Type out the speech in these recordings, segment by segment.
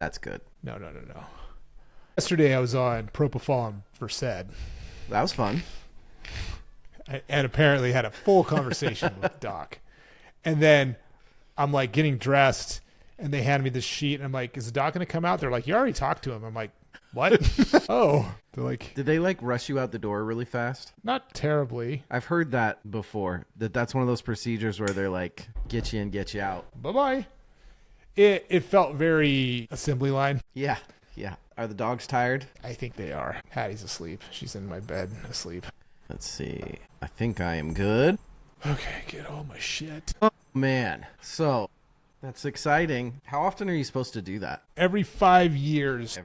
That's good. No. Yesterday I was on Propofol and Versed. That was fun. And apparently had a full conversation with Doc. And then I'm like getting dressed and they hand me this sheet and I'm like, is the Doc going to come out? They're like, you already talked to him. I'm like, what? Oh, they're like, did they like rush you out the door really fast? Not terribly. I've heard that before, that's one of those procedures where they're like, get you in, get you out. Bye-bye. It felt very assembly line. Yeah. Are the dogs tired? I think they are. Hattie's asleep. She's in my bed asleep. Let's see. I think I am good. Okay, get all my shit. Oh, man. So, that's exciting. How often are you supposed to do that? Every 5 years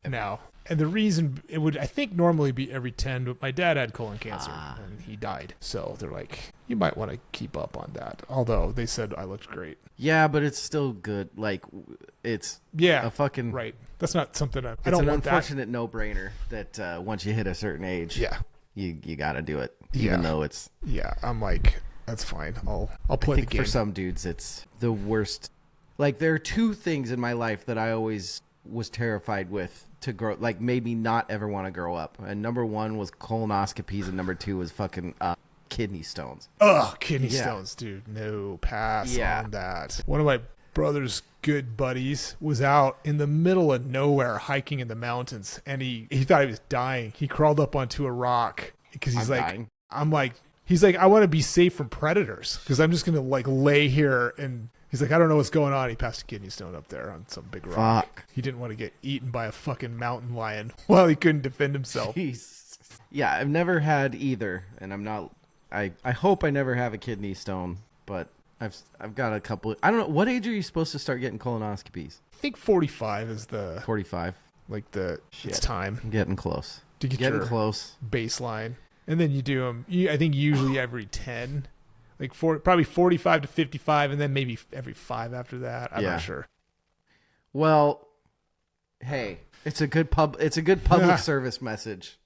now. And the reason it would, I think, normally be every 10, but my dad had colon cancer and he died. So they're like, you might want to keep up on that. Although they said I looked great. Yeah, but it's still good. Like, it's a fucking... Right. That's not something I don't want that. It's an unfortunate no-brainer that once you hit a certain age, you got to do it. Even though it's... Yeah, I'm like, that's fine. I'll play the game. For some dudes, it's the worst. Like, there are two things in my life that I always was terrified with to grow, like made me not ever want to grow up. And number one was colonoscopies, and number two was fucking kidney stones. Ugh, kidney stones, dude. No, pass on that. One of my brother's good buddies was out in the middle of nowhere hiking in the mountains, and he thought he was dying. He crawled up onto a rock because he's he's like, I want to be safe from predators because I'm just gonna like lay here. And he's like, I don't know what's going on. He passed a kidney stone up there on some big rock. Fuck. He didn't want to get eaten by a fucking mountain lion while he couldn't defend himself. Jeez. Yeah, I've never had either, and I'm not. I hope I never have a kidney stone, but I've got a couple. I don't know. What age are you supposed to start getting colonoscopies? I think 45 is the 45. Like it's time. I'm getting close. To get getting your close baseline, and then you do them. I think usually every 10, like probably 45 to 55, and then maybe every 5 after that. I'm not sure. Well, hey, it's a good public service message.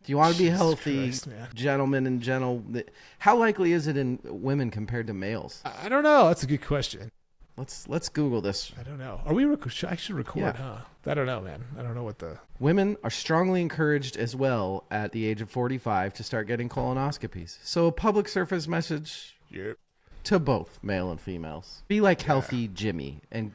Do you want to be healthy, gentlemen and how likely is it in women compared to males? I don't know. That's a good question. Let's Google this. I don't know. Are we? I should record, huh? I don't know, man. I don't know what the... Women are strongly encouraged as well at the age of 45 to start getting colonoscopies. So a public service message to both male and females. Be like healthy Jimmy and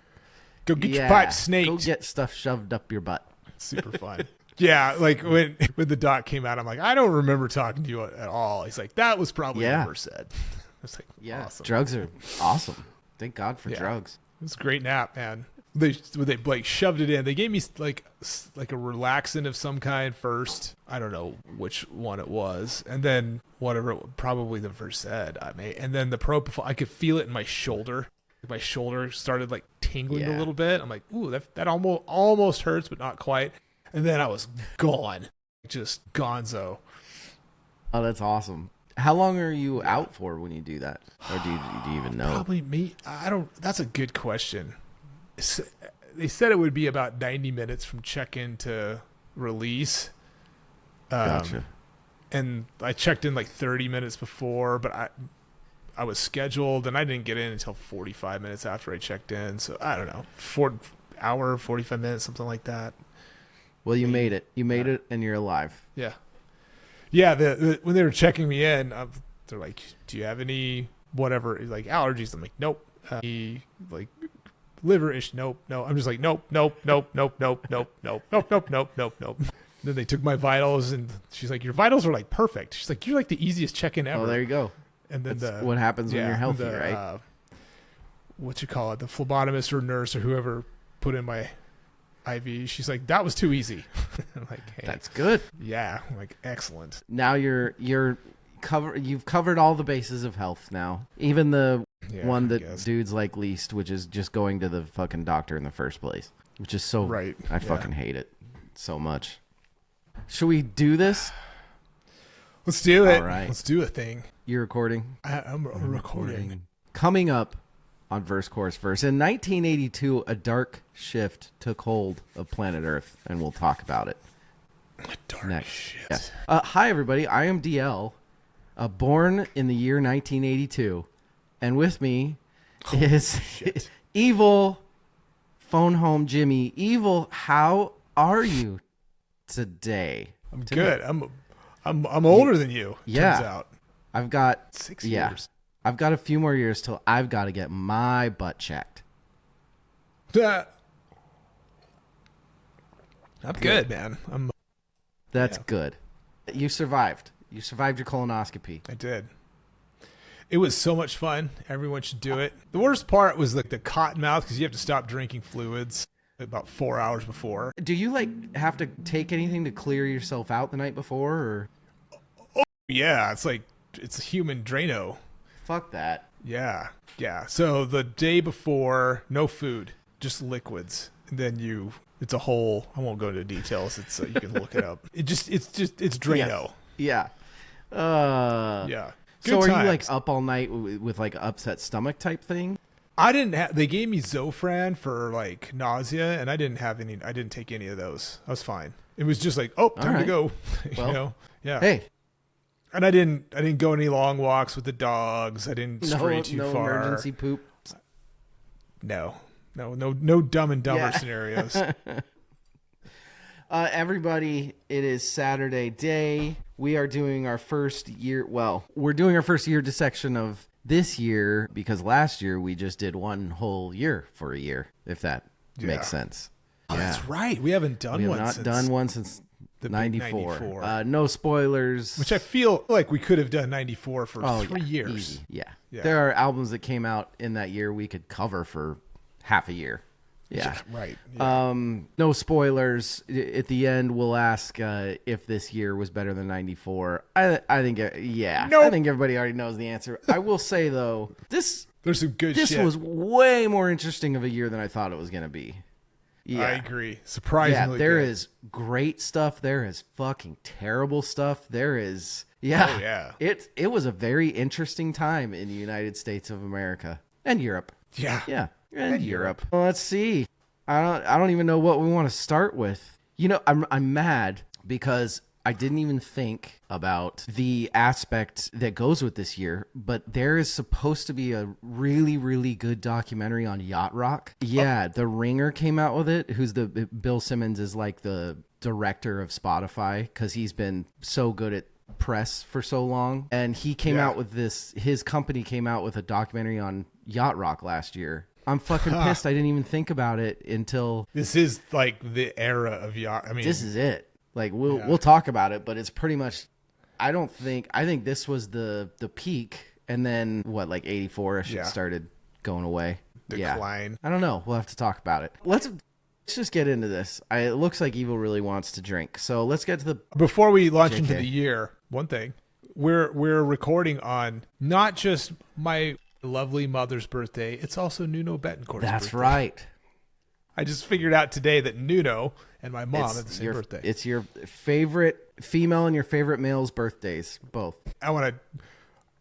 go get your pipe snaked. Go get stuff shoved up your butt. Super fun. Yeah, like when the doc came out, I'm like, I don't remember talking to you at all. He's like, that was probably never said. I was like, awesome. Drugs are awesome. Thank God for drugs. It was a great nap, man. They like shoved it in. They gave me like a relaxant of some kind first. I don't know which one it was, and then probably the Versed and then the Propofol. I could feel it in my shoulder. My shoulder started like tingling a little bit. I'm like, ooh, that almost hurts, but not quite. And then I was gone, just gonzo. Oh, that's awesome. How long are you out for when you do that? Or do you even know? Probably me. That's a good question. They said it would be about 90 minutes from check-in to release. Gotcha. And I checked in like 30 minutes before, but I was scheduled and I didn't get in until 45 minutes after I checked in. So I don't know, 45 minutes, something like that. Well, you made it. You made it, and you're alive. Yeah. Yeah, when they were checking me in, they're like, do you have any whatever, like allergies? I'm like, nope. Like liver ish, nope, no. I'm just like, nope. Then they took my vitals, and she's like, your vitals are like perfect. She's like, you're like the easiest check-in ever. Oh, there you go. And then what happens when you're healthy, right? What you call it? The phlebotomist or nurse or whoever put in my IV. She's like, that was too easy. I'm like, hey, that's good. Yeah, I'm like, excellent. Now you've covered all the bases of health now. Even the one that dudes like least, which is just going to the fucking doctor in the first place, which is so right. I fucking hate it so much. Should we do this? Let's do it. All right. Let's do a thing. You're recording? I'm recording. Coming up on Verse Chorus Verse. In 1982, a dark shift took hold of planet Earth, and we'll talk about it. A dark shift. Yeah. Hi, everybody. I am DL, born in the year 1982, and with me is evil Phone Home Jimmy. Evil, how are you today? I'm good. I'm older than you. Yeah. Turns out. I've got 6 years. I've got a few more years till I've got to get my butt checked. I'm good, man. That's good. You survived. You survived your colonoscopy. I did. It was so much fun. Everyone should do it. The worst part was like the cotton mouth because you have to stop drinking fluids about 4 hours before. Do you have to take anything to clear yourself out the night before, or? Oh, yeah, it's a human Drano. Fuck that. Yeah. So the day before, no food, just liquids, and then it's a whole. I won't go into details. It's you can look it up. It's Drano. Yeah. Yeah. Good so are times. you like up all night with like upset stomach type thing? I didn't have. They gave me Zofran for like nausea, and I didn't have any. I didn't take any of those. I was fine. It was just like, time to go. Well, Yeah. Hey. And I didn't go any long walks with the dogs. I didn't stray too no far. Emergency poop. No Dumb and Dumber scenarios. Everybody, it is Saturday day. We are doing our first year. Well, we're doing our first year dissection of this year because last year we just did one whole year for a year, if that makes sense. Oh, that's right. We haven't done we one. Have not done one since the 94. No spoilers. Which I feel like we could have done 94 for 3 years. Easy. Yeah. There are albums that came out in that year we could cover for half a year. Yeah. Right. Yeah. No spoilers. At the end, we'll ask if this year was better than 94. I think, Nope. I think everybody already knows the answer. I will say, though, there's some good shit. This was way more interesting of a year than I thought it was going to be. Yeah. I agree. Surprisingly there good. is great stuff. There is fucking terrible stuff. There is... Oh, yeah. It was a very interesting time in the United States of America. And Europe. Yeah. Yeah. And Europe. Well, let's see. I don't even know what we want to start with. You know, I'm mad because I didn't even think about the aspect that goes with this year, but there is supposed to be a really, really good documentary on yacht rock. Yeah, The Ringer came out with it. Bill Simmons is like the director of Spotify because he's been so good at press for so long. And he came out with his company came out with a documentary on yacht rock last year. I'm fucking pissed. I didn't even think about it until this is like the era of yacht. I mean, this is it. Like we'll talk about it, but it's pretty much. I think this was the peak, and then what, like 84ish, it started going away. Decline. Yeah. I don't know. We'll have to talk about it. Let's just get into this. It looks like Evil really wants to drink, so let's get to the. Before we launch into the year, one thing we're recording on not just my lovely mother's birthday, it's also Nuno Betancourt's That's birthday. right. I just figured out today that Nuno and my mom have the same birthday. It's your favorite female and your favorite male's birthdays, both.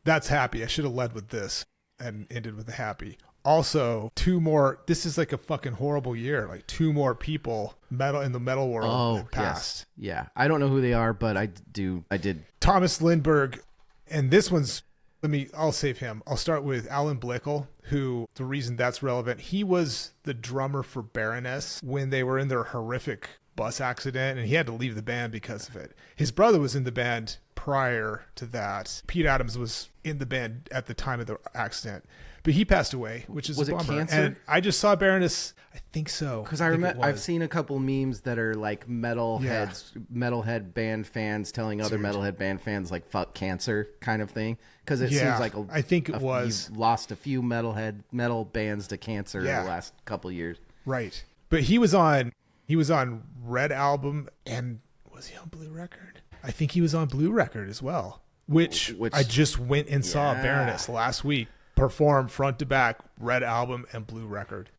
That's happy. I should have led with this and ended with a happy. Also, 2 more. This is like a fucking horrible year. Like 2 more people in the metal world that passed. Yes. Yeah. I don't know who they are, but I did. Thomas Lindbergh, and this one's. I'll save him. I'll start with Alan Blickel, who, the reason that's relevant, he was the drummer for Baroness when they were in their horrific bus accident, and he had to leave the band because of it. His brother was in the band prior to that. Pete Adams was in the band at the time of the accident, but he passed away, which is a bummer. Was it cancer? And I just saw Baroness. I think so. Because I remember I've seen a couple memes that are like metalhead band fans telling other metalhead band fans like "fuck cancer" kind of thing. Because it seems like I think it was you've lost a few metal bands to cancer in the last couple years. Right, but he was on Red Album, and was he on Blue Record? I think he was on Blue Record as well. Which I just went and saw Baroness last week perform front to back, Red Album and Blue Record.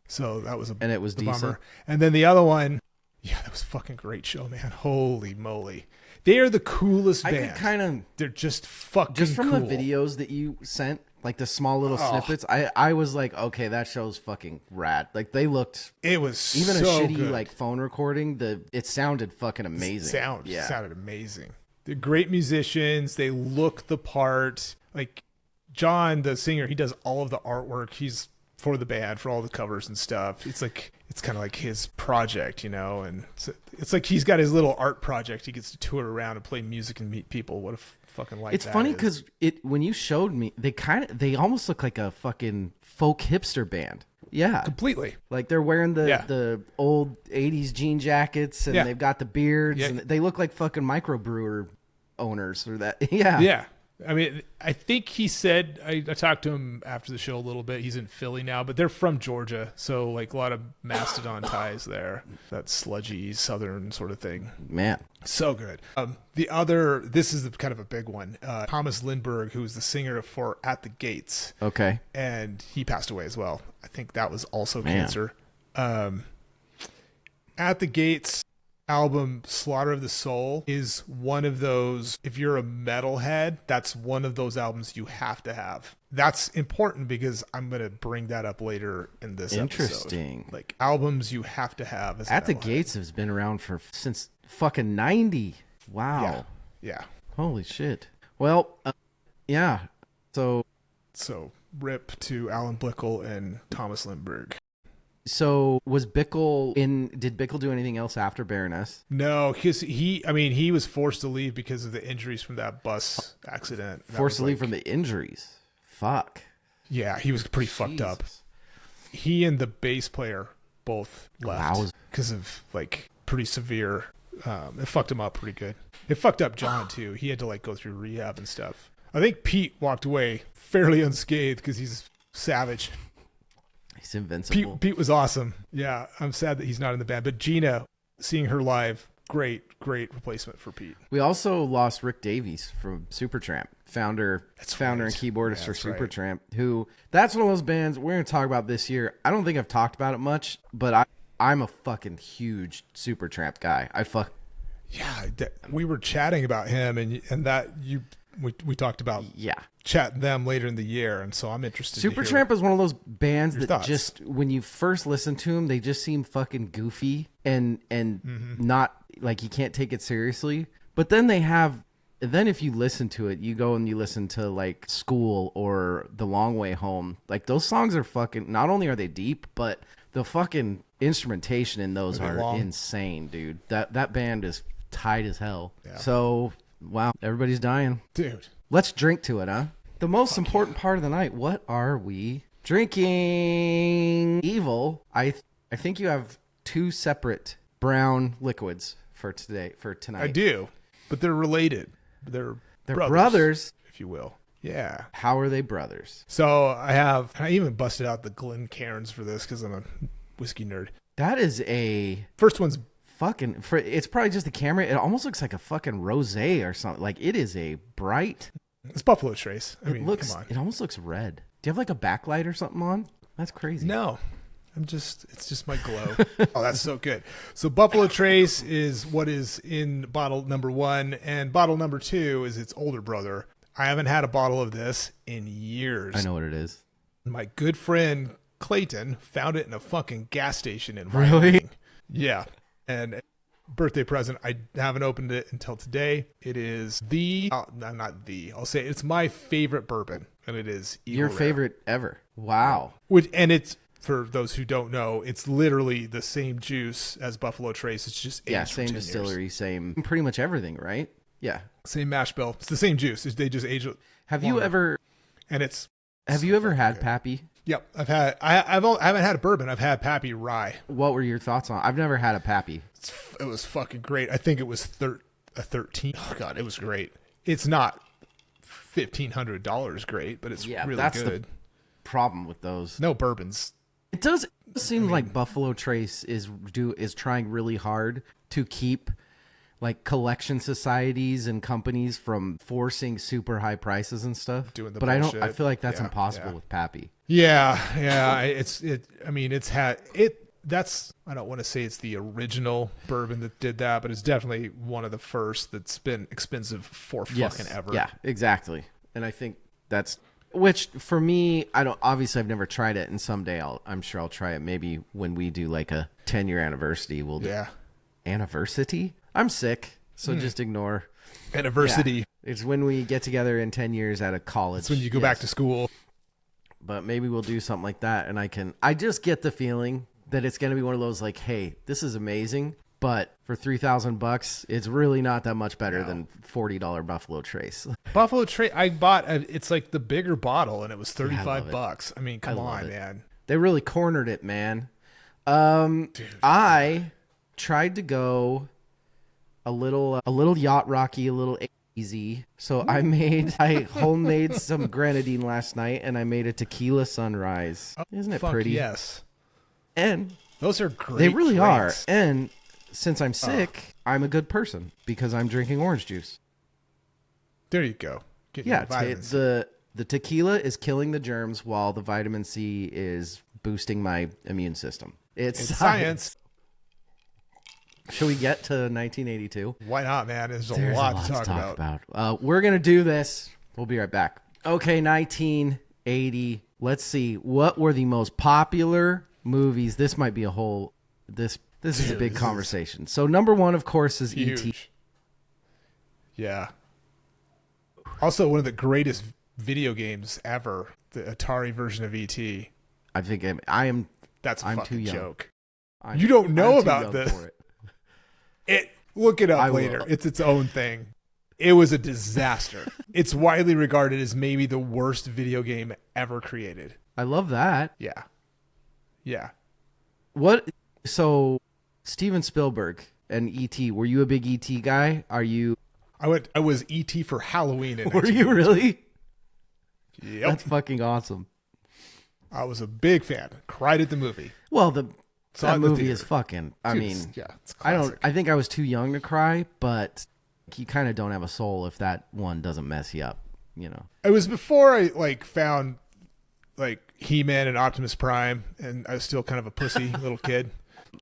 So that was and it was decent. Bummer. And then the other one, that was a fucking great show, man. Holy moly. They are the coolest band. I could kind of... They're just fucking just from cool. the videos that you sent, like the small little snippets, I was like, okay, that show's fucking rad. Like they looked... It was even so a shitty good. like phone recording, it sounded fucking amazing. Sounded amazing. They're great musicians. They look the part. Like John, the singer, he does all of the artwork. He's for the band, for all the covers and stuff. It's kind of like his project, and it's like he's got his little art project. He gets to tour around and play music and meet people. What a fucking life. It's funny because when you showed me, they almost look like a fucking folk hipster band. Yeah, completely. Like they're wearing the old 80s jean jackets and they've got the beards and they look like fucking microbrewer owners or that. Yeah. I mean, I think he said, I talked to him after the show a little bit. He's in Philly now, but they're from Georgia. So like a lot of Mastodon ties there. That sludgy Southern sort of thing. Man. So good. This is kind of a big one. Thomas Lindbergh, who was the singer for At the Gates. Okay. And he passed away as well. I think that was also cancer. At the Gates album Slaughter of the Soul is one of those, if you're a metalhead, that's one of those albums you have to have. That's important because I'm going to bring that up later in this Interesting. episode. Like albums you have to have as At the Gates has been around since fucking 90. Wow. Yeah. Holy shit. Well, yeah. So rip to Alan Blickel and Thomas Lindbergh. So was Bickle did Bickle do anything else after Baroness? No, he was forced to leave because of the injuries from that bus accident. Forced to leave from the injuries. Fuck. Yeah, he was pretty fucked up. He and the bass player both left because of like pretty severe. It fucked him up pretty good. It fucked up John too. He had to like go through rehab and stuff. I think Pete walked away fairly unscathed because he's savage. He's invincible. Pete was awesome. Yeah, I'm sad that he's not in the band. But Gina, seeing her live, great replacement for Pete. We also lost Rick Davies from Supertramp, founder and keyboardist for Supertramp, who that's one of those bands we're going to talk about this year. I don't think I've talked about it much, but I'm a fucking huge Supertramp guy. Yeah, we were chatting about him and that we talked about chatting them later in the year, and so I'm interested. Supertramp is one of those bands that just when you first listen to them, they just seem fucking goofy and not like you can't take it seriously. But then if you listen to it, you go and you listen to like School or The Long Way Home. Like those songs are fucking. Not only are they deep, but the fucking instrumentation in those are insane, dude. That band is tight as hell. Yeah. So. Wow, everybody's dying. Dude. Let's drink to it, huh? The most important part of the night. What are we drinking? Evil. I think you have two separate brown liquids for tonight. I do, but they're related. They're brothers, if you will. Yeah. How are they brothers? So I even busted out the Glencairns for this because I'm a whiskey nerd. That is first one's fucking it's probably just the camera. It almost looks like a fucking rosé or something. Like it is a bright. It's Buffalo Trace. Come on. It almost looks red. Do you have like a backlight or something on? That's crazy. No, it's just my glow. Oh, that's so good. So Buffalo Trace is what is in bottle number 1, and bottle number 2 is its older brother. I haven't had a bottle of this in years. I know what it is. My good friend Clayton found it in a fucking gas station in Wyoming. Really? Yeah. And birthday present, I haven't opened it until today. It is I'll say it's my favorite bourbon, and it is Your favorite ever. Wow. And it's, for those who don't know, it's literally the same juice as Buffalo Trace. It's just aged same for 10 distillery, years. Same pretty much everything, right? Yeah. Same mash bill. It's the same juice. They just age it. Have you ever had Pappy? Yep, I haven't had a bourbon. I've had Pappy Rye. What were your thoughts on? I've never had a Pappy. It was fucking great. I think it was a 13. Oh god, it was great. It's not $1,500 great, but it's really that's good. The problem with those. No bourbons. It does seem like Buffalo Trace is trying really hard to keep like collection societies and companies from forcing super high prices and stuff. But I feel like that's impossible with Pappy. Yeah. I don't want to say it's the original bourbon that did that, but it's definitely one of the first that's been expensive for fucking ever. Yeah, exactly. And I think which for me, obviously I've never tried it, and someday I'm sure I'll try it. Maybe when we do like a 10-year anniversary, we'll do anniversary. I'm sick, so just ignore. Anniversary. Yeah. It's when we get together in 10 years out of college. It's when you go back to school. but maybe we'll do something like that. And I just get the feeling that it's going to be one of those like, hey, this is amazing, but for $3,000, it's really not that much better than $40 Buffalo Trace. Buffalo Trace, I bought, it's like the bigger bottle, and it was $35. I mean, come on, it. man. They really cornered it, man. Dude. I tried to go a little yacht rocky, a little easy. So I homemade some grenadine last night, and I made a tequila sunrise. Isn't it pretty? Yes. And those are great. They really drinks. are. And since I'm sick, I'm a good person because I'm drinking orange juice. There you go. Get your vitamins. The tequila is killing the germs while the vitamin C is boosting my immune system. It's science. Should we get to 1982? Why not, man? There's a lot to talk about. We're going to do this. We'll be right back. Okay, 1980. Let's see. What were the most popular movies? This might be a whole... This is a big conversation. So number one, of course, is huge. E.T. Yeah. Also, one of the greatest video games ever, the Atari version of E.T. I think I'm That's a I'm fucking too young. joke. You don't know I'm too about young this. for It look it up I later. will. It's its own thing. It was a disaster. It's widely regarded as maybe the worst video game ever created. I love that. Yeah. Yeah. What? So, Steven Spielberg and E.T. Were you a big E.T. guy? Are you? I was E.T. for Halloween in Were you really? Yep. That's fucking awesome. I was a big fan. Cried at the movie. Well, Saw it that in the movie theater. is fucking. I Dude, mean, it's I classic. think I was too young to cry, but you kind of don't have a soul if that one doesn't mess you up. You know. It was before I found He-Man and Optimus Prime, and I was still kind of a pussy little kid.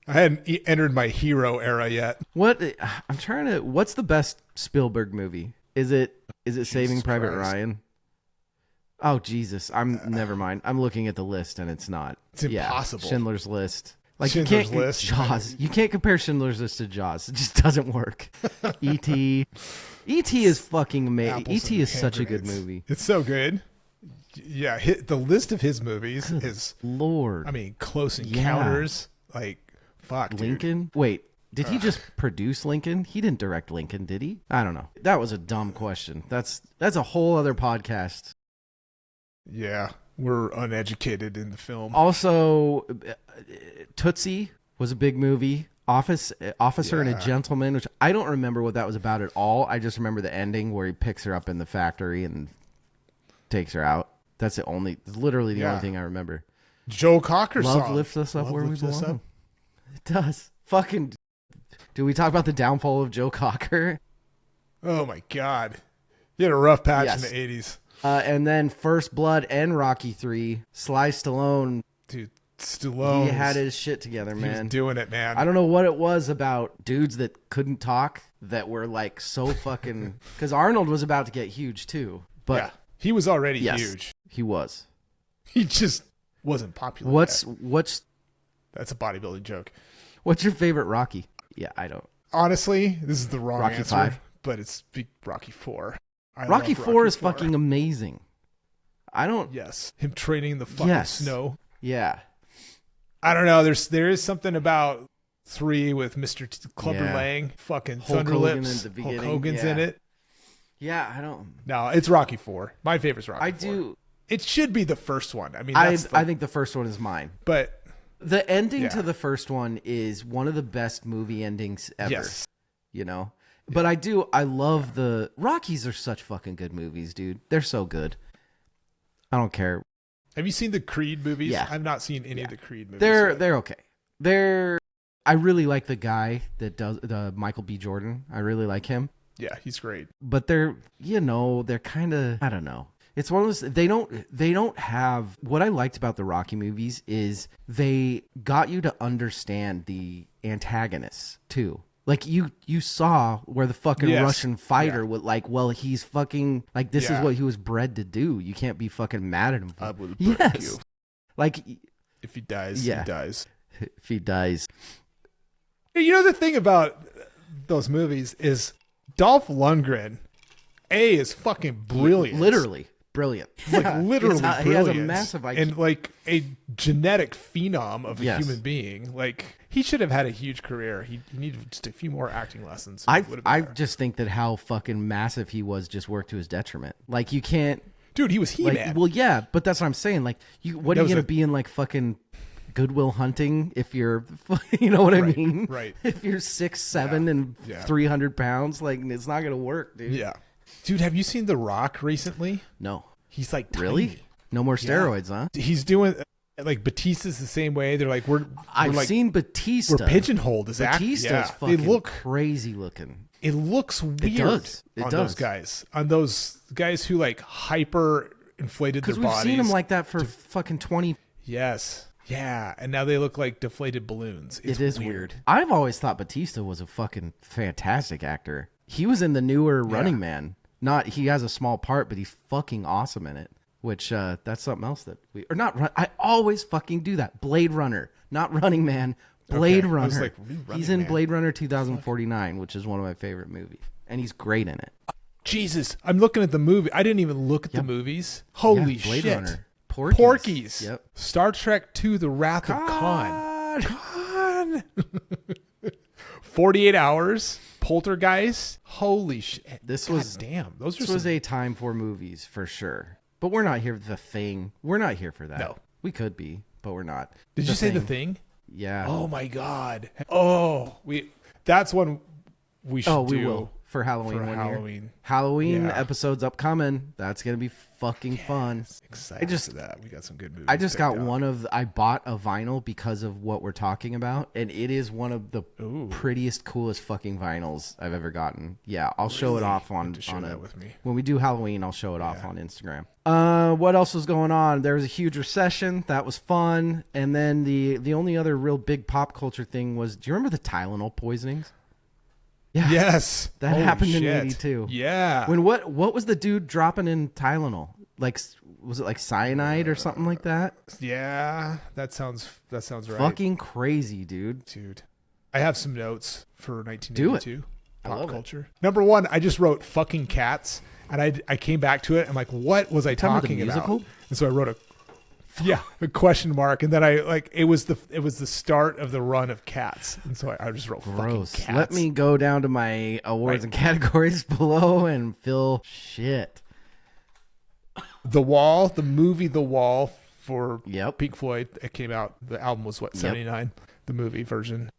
I hadn't entered my hero era yet. What's the best Spielberg movie? Is it Saving Private Christ. Ryan? Oh Jesus! Never mind. I'm looking at the list and it's not. It's impossible. Schindler's List. Like Schindler's you can't List. Jaws. You can't compare Schindler's List to Jaws. It just doesn't work. E.T. E.T. is fucking amazing. Apples E.T. and is such a good grenades. movie. It's so good. Yeah, the list of his movies is, Lord. I mean, Close Encounters. Fuck, dude. Lincoln? Wait, did he just produce Lincoln? He didn't direct Lincoln, did he? I don't know. That was a dumb question. That's a whole other podcast. Yeah, we're uneducated in the film. Also, Tootsie was a big movie. Officer and a Gentleman, which I don't remember what that was about at all. I just remember the ending where he picks her up in the factory and takes her out. That's literally the only thing I remember. Joe Cocker Love song. lifts us up Love where we lifts us belong. up. It does. Fucking. Do we talk about the downfall of Joe Cocker? Oh my God. He had a rough patch Yes. in the 80s. And then First Blood and Rocky 3. Sly Stallone. Dude, Stallone. He had his shit together, He man. was doing it, man. I don't know what it was about dudes that couldn't talk that were like so fucking. Because Arnold was about to get huge too. But yeah, he was already yes, huge. he was. He just wasn't popular. What's That's a bodybuilding joke. What's your favorite Rocky? Yeah, I don't. Honestly, this is the wrong Rocky answer. 5? But it's Rocky 4. Rocky 4 is fucking amazing. I don't. Yes, him training in the fucking snow. Yeah. I don't know. There is something about 3 with Mr. Clubber Lang, fucking Hulk Hogan Thunderlips. in the Hulk beginning, Hogan's in it. Yeah, I don't. No, it's Rocky 4. My favorite's Rocky 4. I do. It should be the first one. I mean, I think the first one is mine. But the ending to the first one is one of the best movie endings ever. Yes. You know? But I love the Rockies are such fucking good movies, dude. They're so good. I don't care. Have you seen the Creed movies? Yeah. I've not seen any of the Creed movies. They're okay. I really like the guy that does the Michael B. Jordan. I really like him. Yeah, he's great. But they're kind of, I don't know. It's one of those, they don't have, what I liked about the Rocky movies is they got you to understand the antagonists too. Like you saw where the fucking Russian fighter would like, well, he's fucking like, this is what he was bred to do. You can't be fucking mad at him. I will break you. Like if he dies, he dies. If he dies. You know, the thing about those movies is Dolph Lundgren, is fucking brilliant. Literally. brilliant. Like literally He has brilliant. a massive IQ. And like a genetic phenom of a Yes. human being. Like he should have had a huge career. He needed just a few more acting lessons. I just think that how fucking massive he was just worked to his detriment. Like you can't, dude, he was He-Man. like, well, yeah, but that's what I'm saying. Like, what are you gonna be in like fucking Goodwill Hunting if you're, you know what I mean? Right. If you're 6'7" and 300 pounds, like it's not gonna work, dude. Yeah. Dude, have you seen The Rock recently? No. He's like tiny. Really? No more steroids, huh? He's doing like Batista's the same way. They're like I've like, seen Batista. we're pigeonholed as Batista's fucking They look crazy looking. It looks weird. It does. Those guys. On those guys who like hyper inflated their Because we've bodies. seen them like that for fucking 20. Yes. Yeah. And now they look like deflated balloons. It is weird. I've always thought Batista was a fucking fantastic actor. He was in the newer Running Man. He has a small part, but he's fucking awesome in it. Which that's something else that I always fucking do that. Blade Runner, not Running Man. Blade Runner. I was like, he's in Blade Runner 2049, which is one of my favorite movies, and he's great in it. Jesus, I'm looking at the movie. I didn't even look at the movies. Holy Blade shit! Runner. Porky's. Yep. Star Trek II: The Wrath of Khan. 48 Hours. Poltergeist. Holy shit! This was a time for movies for sure. But we're not here for The Thing. We're not here for that. No, we could be, but we're not. Did you say The Thing? Yeah. Oh my god. Oh, that's one we should do. We will for Halloween. Halloween episodes upcoming. That's gonna be fucking fun. Excited for that. We got some good movies. I just got I bought a vinyl because of what we're talking about, and it is one of the prettiest, coolest fucking vinyls I've ever gotten. Yeah, I'll show it off on that with me. When we do Halloween, I'll show it off on Instagram. What else was going on? There was a huge recession. That was fun. And then the only other real big pop culture thing was, do you remember the Tylenol poisonings? Yeah. Yes. That happened in 82. Yeah. When what was the dude dropping in Tylenol? Like, was it like cyanide or something like that? Yeah. That sounds right. Fucking crazy, dude. I have some notes for 1982. Do it. Pop culture. Number one, I just wrote fucking cats. And I came back to it. I'm like, what was I talking about? Musical? And so I wrote a question mark, and then it was the start of the run of Cats, and so I just wrote fucking cats. Let me go down to my awards and categories below and fill shit. The Wall, the movie The Wall for Pink Floyd. It came out. The album was 79. The movie version.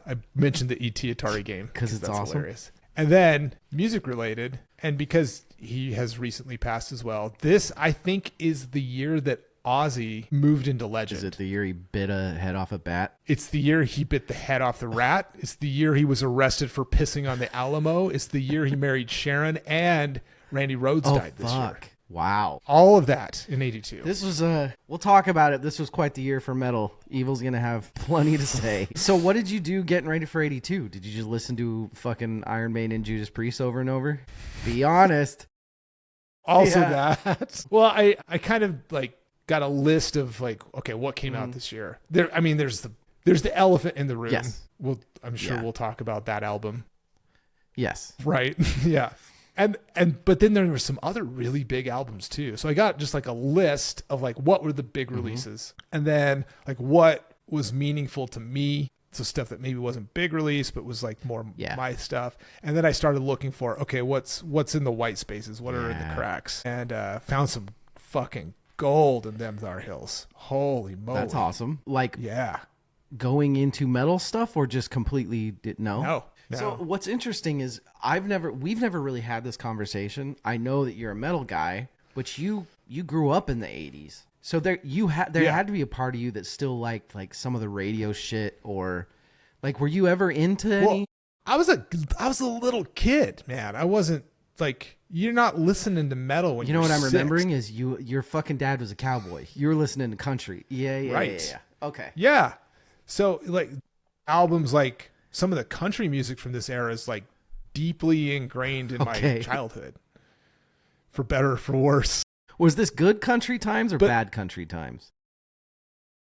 I mentioned the ET Atari game because it's awesome. Hilarious. And then music related, and because he has recently passed as well, this I think is the year that Ozzy moved into legend. Is it the year he bit a head off a bat? It's the year he bit the head off the rat. It's the year he was arrested for pissing on the Alamo. It's the year he married Sharon, and Randy Rhoads died this year. Wow. All of that in 82. This was we'll talk about it. This was quite the year for metal. Evil's going to have plenty to say. So what did you do getting ready for 82? Did you just listen to fucking Iron Maiden and Judas Priest over and over? Be honest. Also that. Well, I kind of like got a list of like, okay, what came out this year? There's the elephant in the room. Yes. I'm sure we'll talk about that album. Yes. Right. Yeah. But then there were some other really big albums too. So I got just like a list of like what were the big releases, and then like what was meaningful to me. So stuff that maybe wasn't big release, but was like more my stuff. And then I started looking for, okay, what's in the white spaces? What are in the cracks? And found some fucking gold in them Thar Hills. Holy moly. That's awesome. Like, going into metal stuff, or just completely no? No. So what's interesting is we've never really had this conversation. I know that you're a metal guy, but you grew up in the 80s. So there had to be a part of you that still liked like some of the radio shit, or like, were you ever into any? I was a little kid, man. I wasn't like, you're not listening to metal when you're what I'm 6. remembering is your fucking dad was a cowboy. You were listening to country. Yeah. Right. Yeah. Okay. Yeah. So like albums like some of the country music from this era is like deeply ingrained in my childhood, for better or for worse. Was this good country times or bad country times?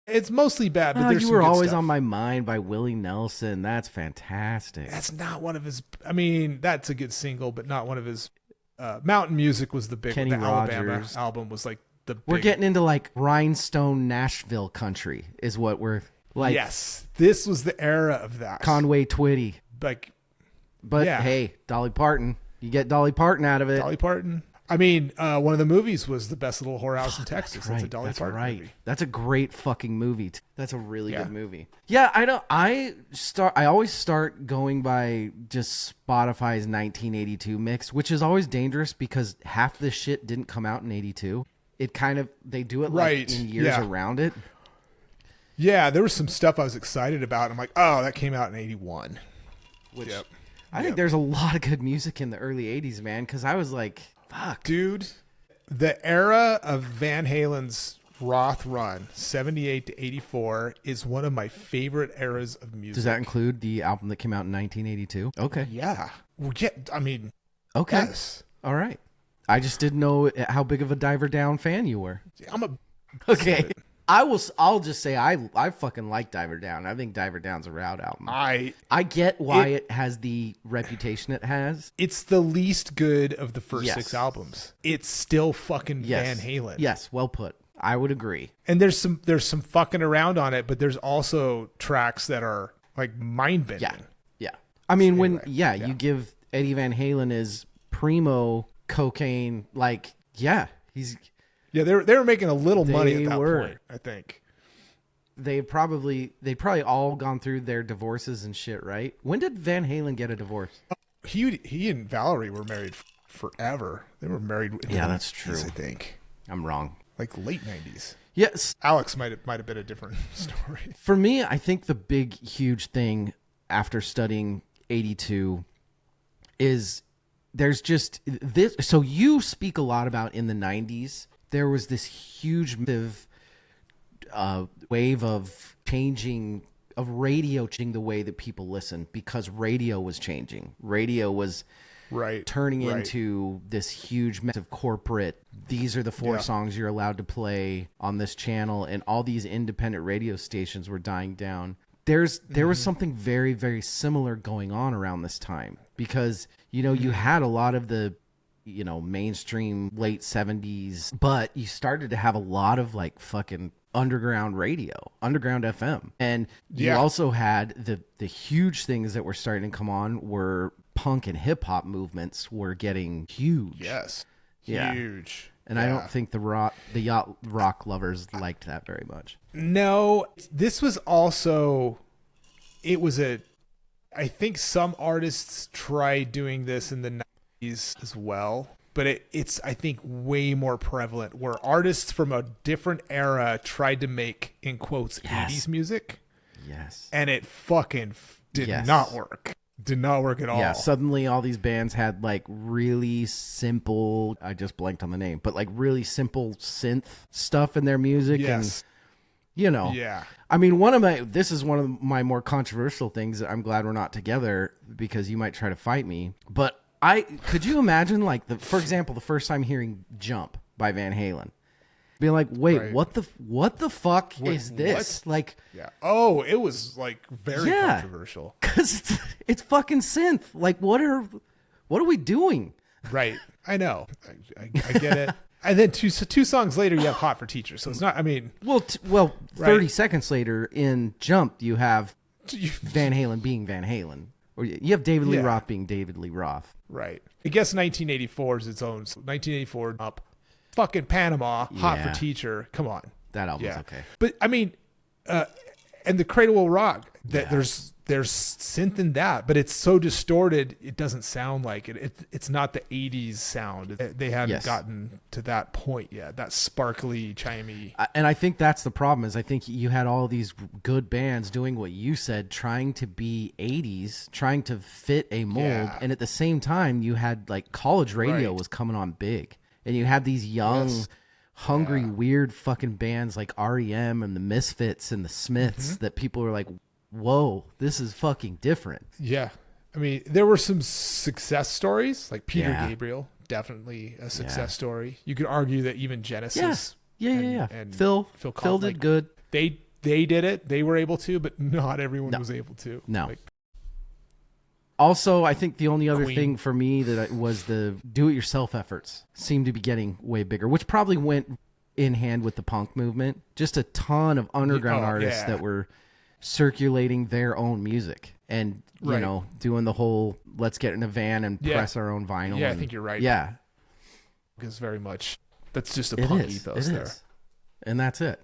It's mostly bad, but there's You some Were good Always stuff. on My Mind by Willie Nelson. That's fantastic. That's not one of his, that's a good single, but not one of his Mountain Music was the big Kenny the Alabama Rogers. album was like the big, We're getting into like rhinestone Nashville country is what we're like. yes, this was the era of that. Conway Twitty. Like, But yeah. hey, Dolly Parton. You get Dolly Parton out of it. Dolly Parton. I mean, one of the movies was The Best Little Whorehouse in Texas. That's a Dolly Parton movie. That's a great fucking movie. That's a really good movie. Yeah, I always start going by just Spotify's 1982 mix, which is always dangerous because half the shit didn't come out in 82. It kind of they do it like in years around it. Yeah, there was some stuff I was excited about. I'm like, oh, that came out in 81. Which I think there's a lot of good music in the early 80s, man, because I was like, fuck. Dude, the era of Van Halen's Roth run, 78 to 84, is one of my favorite eras of music. Does that include the album that came out in 1982? Okay. Yeah. Well, yeah, I mean, okay. Yes. All right. I just didn't know how big of a Diver Down fan you were. I'm a... Okay. I'll just say I fucking like Diver Down. I think Diver Down's a rad album. I get why it has the reputation it has. It's the least good of the first 6 albums. It's still fucking Van Halen. Yes, well put. I would agree. And there's some fucking around on it, but there's also tracks that are like mind bending. Yeah. I mean, you give Eddie Van Halen his primo cocaine, like, he's. Yeah, they were making a little money at that point, I think. They probably all gone through their divorces and shit, right? When did Van Halen get a divorce? He and Valerie were married forever. They were married in the that's 90s, true. I think. I'm wrong. Like late 90s. Yes. Alex might have been a different story. For me, I think the big huge thing after studying 82 is there's just this. So you speak a lot about in the 90s. There was this huge wave of radio changing the way that people listen because radio was changing. Radio was turning into this huge massive corporate. These are the 4 songs you're allowed to play on this channel, and all these independent radio stations were dying down. There was something very, very similar going on around this time because you had a lot of the mainstream late 70s, but you started to have a lot of like fucking underground radio, underground FM. And you also had the huge things that were starting to come on were punk and hip hop movements were getting huge. Yes. Yeah. Huge. And I don't think the yacht rock lovers liked that very much. No, this was also, I think some artists tried doing this in the as well, but it's I think way more prevalent where artists from a different era tried to make in quotes 80s music. Yes. And it fucking did not work. Did not work at all. Yeah, suddenly all these bands had like really simple, I just blanked on the name, but like really simple synth stuff in their music. Yes. And I mean, this is one of my more controversial things. I'm glad we're not together because you might try to fight me, but could you imagine like for example, the first time hearing Jump by Van Halen, being like, wait, what the fuck is this? What? Like, it was like very controversial because it's fucking synth. Like, what are we doing? Right. I know. I get it. And then two songs later, you have Hot for Teachers. So it's not, I mean. 30 seconds later in Jump, you have Van Halen being Van Halen. Or you have David Lee Roth being David Lee Roth. Right. I guess 1984 is its own. 1984 up. Fucking Panama, Hot for Teacher. Come on. That album's okay. But, I mean, and the Cradle Will Rock, there's synth in that, but it's so distorted, it doesn't sound like it. It's not the 80s sound. They hadn't gotten to that point yet, that sparkly, chimey. And I think that's the problem is I think you had all these good bands doing what you said, trying to be 80s, trying to fit a mold. Yeah. And at the same time, you had like college radio was coming on big. And you had these young, hungry, weird fucking bands like REM and the Misfits and the Smiths that people were like, whoa, this is fucking different. Yeah. I mean, there were some success stories, like Peter Gabriel, definitely a success story. You could argue that even Genesis. And Phil did good. They did it. They were able to, but not everyone was able to. No. Also, I think the only other Queen. thing for me was the do-it-yourself efforts seemed to be getting way bigger, which probably went in hand with the punk movement. Just a ton of underground artists that were circulating their own music and, you know, doing the whole let's get in a van and press our own vinyl. Yeah, I think you're right. Yeah. Because very much, that's just a punk ethos there. And that's it.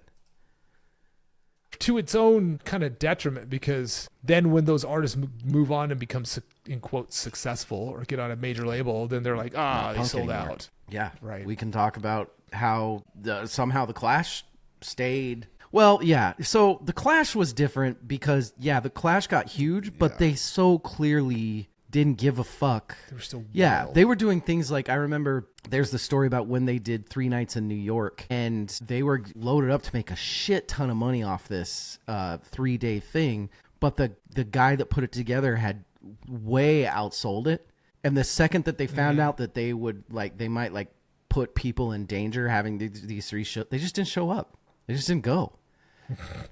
To its own kind of detriment, because then when those artists move on and become, in quotes, successful or get on a major label, then they're like, they sold out. Yeah. Right. We can talk about how somehow the Clash stayed. Well, yeah. So the Clash was different because, the Clash got huge, but they so clearly didn't give a fuck. They were still wild. They were doing things like, I remember there's the story about when they did 3 nights in New York, and they were loaded up to make a shit ton of money off this 3-day thing, but the guy that put it together had way outsold it. And the second that they found out that they might put people in danger having these 3 shows, they just didn't show up. They just didn't go,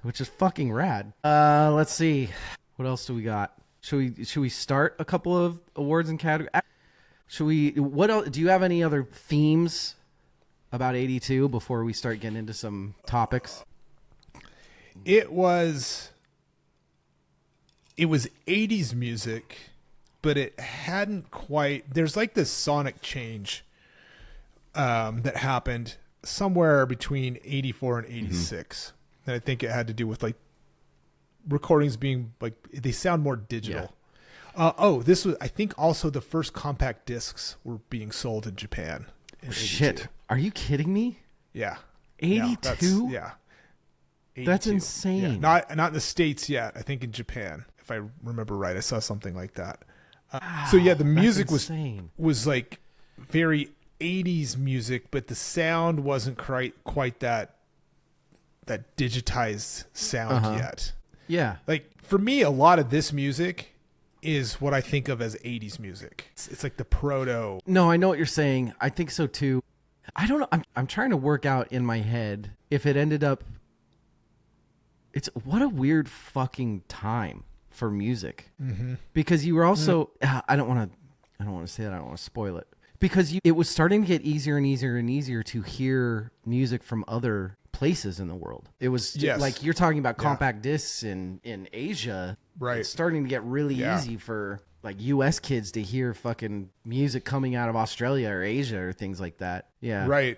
which is fucking rad. Let's see. What else do we got? Should we start a couple of awards and categories? What else, do you have any other themes about 82 before we start getting into some topics? It was 80s music, but it hadn't quite, there's like this sonic change that happened somewhere between 84 and 86. And I think it had to do with like recordings being like, they sound more digital. This was, I think, also the first compact discs were being sold in Japan. Shit. Are you kidding me? Yeah. 82? Yeah. 82. That's insane. Yeah. Not in the States yet. I think in Japan, if I remember right. I saw something like that. So yeah, the music was like very 80s music, but the sound wasn't quite that digitized sound yet. Yeah. Like for me, a lot of this music is what I think of as 80s music. It's like the proto. No, I know what you're saying. I think so too. I don't know. I'm trying to work out in my head if it ended up. It's what a weird fucking time for music. Because you were also. I don't want to say that. I don't want to spoil it. Because it was starting to get easier and easier and easier to hear music from other places in the world. It was like you're talking about compact discs in Asia. Right. It's starting to get really easy for like US kids to hear fucking music coming out of Australia or Asia or things like that. Yeah. Right.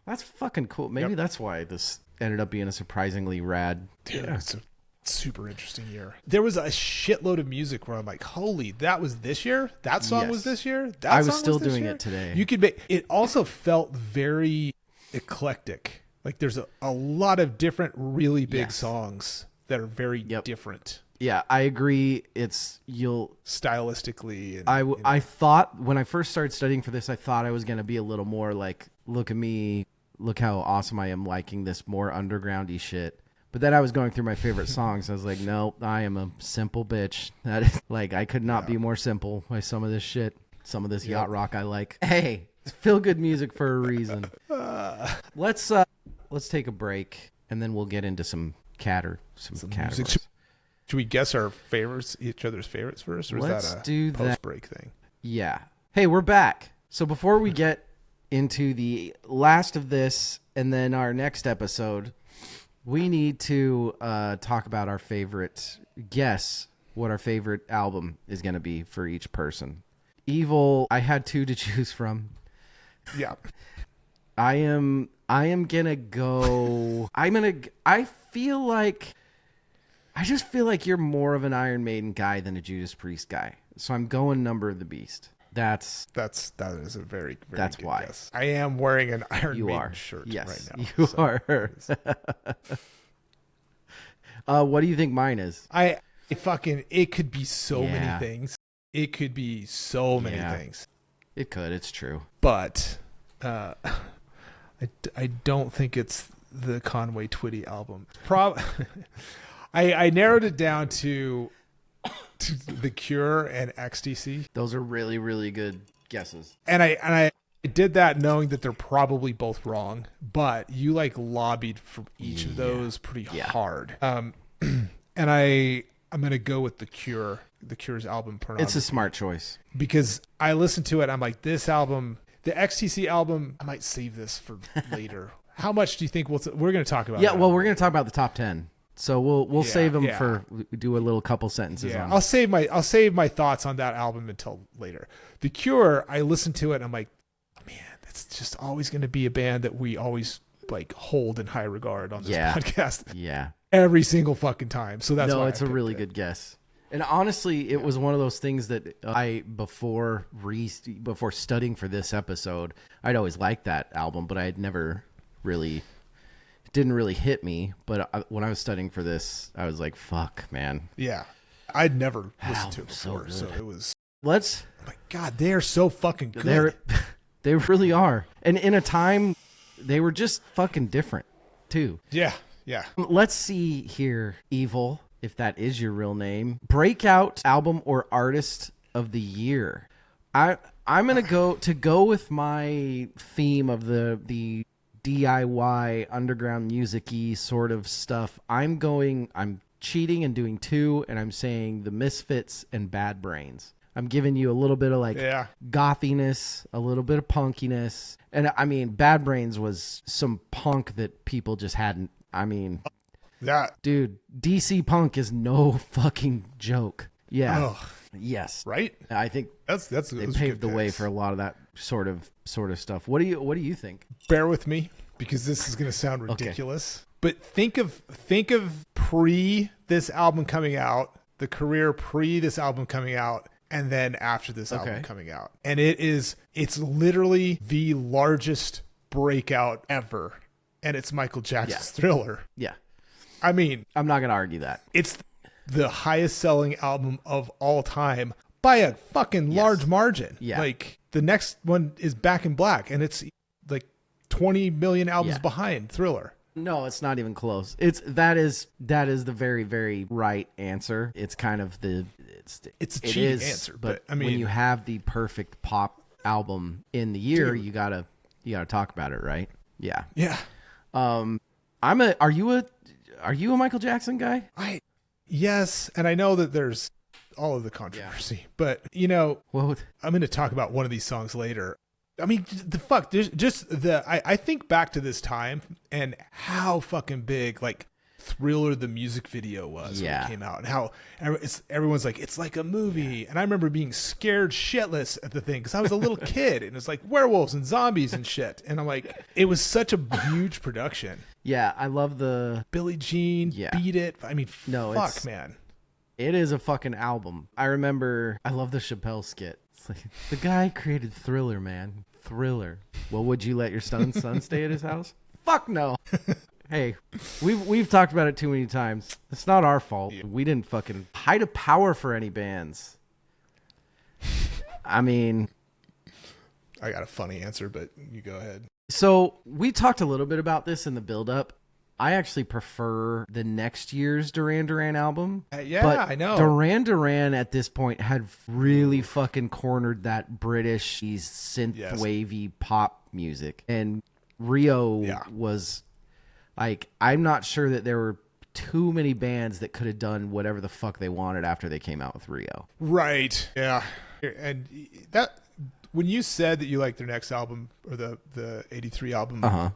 That's fucking cool. Maybe that's why this ended up being a surprisingly rad. Dude, it's a super interesting year. There was a shitload of music where I'm like, holy, that was this year? That song was this year? I was still doing it today. You could make it also felt very eclectic. Like there's a lot of different really big songs that are very different. Yeah, I agree. You'll stylistically. And, I thought when I first started studying for this, I thought I was going to be a little more like, look at me, look how awesome I am liking this more undergroundy shit. But then I was going through my favorite songs. I was like, no, I am a simple bitch. That is like, I could not be more simple by some of this shit. Some of this yacht rock I like. Hey, it's feel good music for a reason. Let's take a break and then we'll get into some categories. Should we guess our favorites, each other's favorites first, or Let's is that do a post-break thing? Yeah. Hey, we're back. So before we get into the last of this and then our next episode, we need to talk about our favorite. Guess what our favorite album is going to be for each person. Evil, I had 2 to choose from. Yeah. I am gonna go. I just feel like you're more of an Iron Maiden guy than a Judas Priest guy. So I'm going Number of the Beast. That is a very, very that's good why guess. I am wearing an Iron Maiden shirt right now. You are. What do you think mine is? It could be so many things. It could be so many things. It could. It's true. But I don't think it's the Conway Twitty album. I narrowed it down to The Cure and XTC. Those are really, really good guesses. And I did that knowing that they're probably both wrong, but you like lobbied for each of those pretty hard. And I'm going to go with The Cure. the Cure's album Pornography. It's a smart choice. Because I listened to it, I'm like, this album, the XTC album, I might save this for later. How much do you think we're going to talk about? Yeah, well, we're going to talk about the top 10. So we'll save them for do a little couple sentences on. I'll save my thoughts on that album until later. The Cure, I listened to it and I'm like, man, that's just always going to be a band that we always like hold in high regard on this podcast. Yeah. Every single fucking time. So that's why it's a really good guess. And honestly, it was one of those things that I before studying for this episode, I'd always liked that album, but I had never really didn't really hit me. But when I was studying for this, I was like, "Fuck, man." Yeah, I'd never listened to it before, so it was. Oh my God, they are so fucking good. They really are, and in a time, they were just fucking different, too. Yeah. Let's see here, Evil. If that is your real name, breakout album or artist of the year. I'm gonna go with my theme of the DIY underground music-y sort of stuff. I'm cheating and doing two, and I'm saying the Misfits and Bad Brains. I'm giving you a little bit of gothiness, a little bit of punkiness, and I mean Bad Brains was some punk that people just hadn't. I mean. Dude, DC punk is no fucking joke. Yeah. Oh. Yes. Right? I think they paved the way for a lot of that sort of stuff. What do you think? Bear with me because this is going to sound ridiculous. Okay. But think of pre this album coming out, the career pre this album coming out, and then after this album coming out. And it's literally the largest breakout ever. And it's Michael Jackson's Thriller. Yeah. I mean, I'm not going to argue that. It's the highest selling album of all time by a fucking large margin. Yeah. Like the next one is Back in Black and it's like 20 million albums behind Thriller. No, it's not even close. That is the very, very right answer. It's kind of it's a cheating answer, but I mean, when you have the perfect pop album in the year, you gotta talk about it, right? Yeah. Yeah. Are you a Michael Jackson guy? Yes, and I know that there's all of the controversy, but I'm going to talk about one of these songs later. I mean, I think back to this time and how fucking big like Thriller the music video was when it came out, and how everyone's like, it's like a movie. And I remember being scared shitless at the thing because I was a little kid and it's like werewolves and zombies and shit. And I'm like, it was such a huge production. Yeah, I love the Billie Jean, Beat It. I mean, fuck, man. It is a fucking album. I love the Chappelle skit. It's like, the guy created Thriller, man. Thriller. Well, would you let your son stay at his house? Fuck no. Hey, we've talked about it too many times. It's not our fault. Yeah. We didn't fucking height of power for any bands. I mean, I got a funny answer, but you go ahead. So we talked a little bit about this in the build-up. I actually prefer the next year's Duran Duran album. But I know. Duran Duran at this point had really fucking cornered that British synth wavy pop music. And Rio was like, I'm not sure that there were too many bands that could have done whatever the fuck they wanted after they came out with Rio. Right. Yeah. And that when you said that you liked their next album or the 83 album